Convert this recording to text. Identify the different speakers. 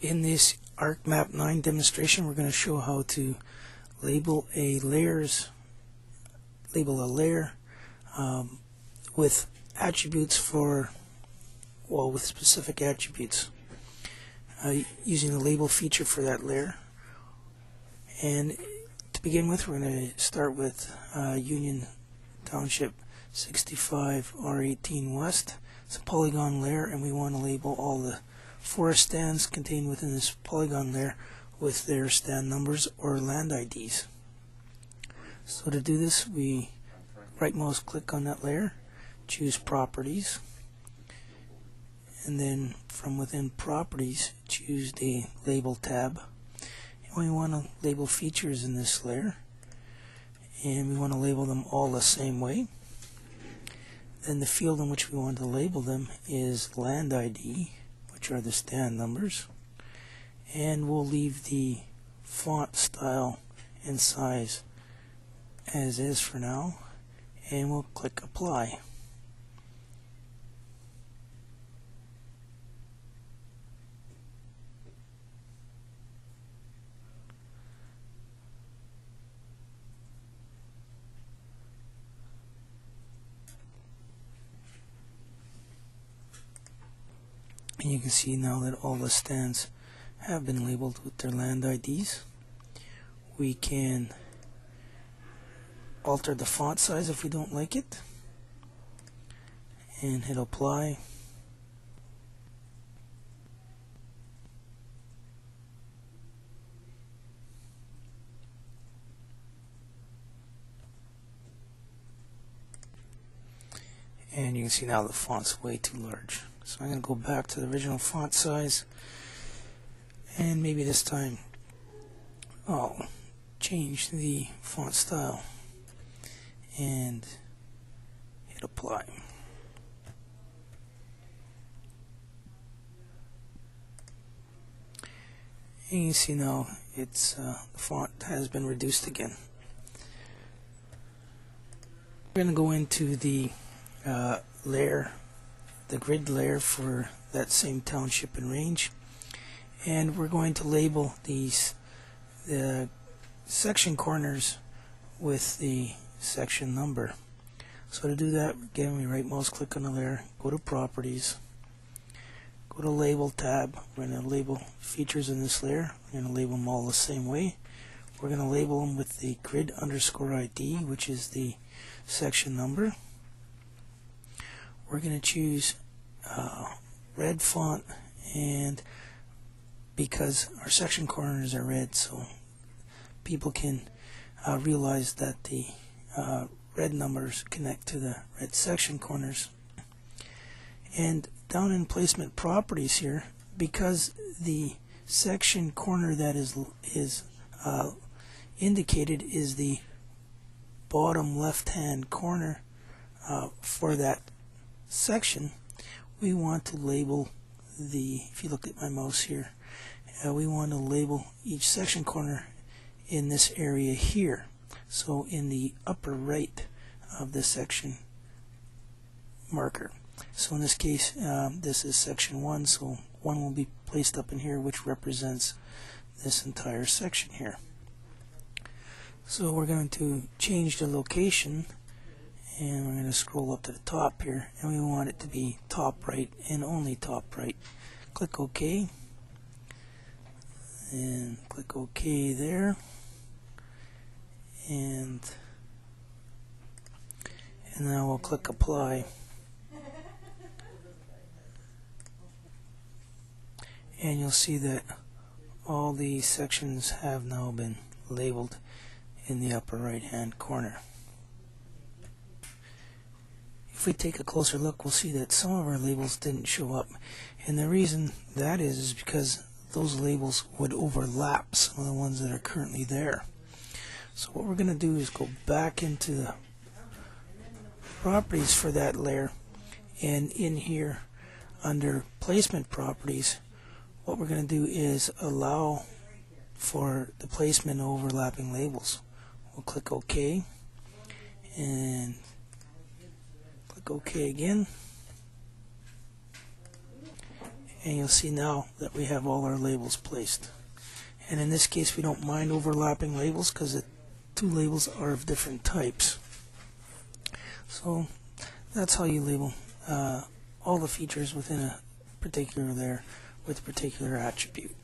Speaker 1: In this ArcMap 9 demonstration, we're going to show how to label a layer with attributes with specific attributes using the label feature for that layer. And to begin with, we're going to start with Union Township 65 R18 West. It's a polygon layer, and we want to label all the forest stands contained within this polygon layer with their stand numbers or land IDs. So to do this, we right mouse click on that layer, choose Properties, and then from within Properties choose the Label tab. And we want to label features in this layer, and we want to label them all the same way. Then the field in which we want to label them is land ID, which are the stand numbers, and we'll leave the font style and size as is for now, and we'll click Apply. And you can see now that all the stands have been labeled with their land IDs. We can alter the font size if we don't like it, and hit Apply. And you can see now the font's way too large. So I'm going to go back to the original font size, and maybe this time I'll change the font style and hit Apply. And you see now it's the font has been reduced again. We're going to go into the layer, the grid layer for that same township and range, and we're going to label the section corners with the section number. So to do that, again, we right mouse click on the layer, go to Properties, go to Label tab. We're going to label features in this layer. We're going to label them all the same way. We're going to label them with the grid underscore ID, which is the section number. We're going to choose red font, and because our section corners are red, so people can realize that the red numbers connect to the red section corners. And down in placement properties here, because the section corner that is indicated is the bottom left hand corner for that section, we want to label if you look at my mouse here, we want to label each section corner in this area here. So in the upper right of the section marker. So in this case, this is section 1, so 1 will be placed up in here, which represents this entire section here. So we're going to change the location, and we're going to scroll up to the top here, and we want it to be top right and only top right. Click OK, and click OK there, and now we'll click Apply. And you'll see that all the sections have now been labeled in the upper right hand corner. If we take a closer look, we'll see that some of our labels didn't show up, and the reason that is because those labels would overlap some of the ones that are currently there. So what we're going to do is go back into the properties for that layer, and in here under placement properties, what we're going to do is allow for the placement of overlapping labels. We'll click OK, and click OK again, And you'll see now that we have all our labels placed. And in this case, we don't mind overlapping labels because the two labels are of different types. So that's how you label all the features within a particular layer with a particular attribute.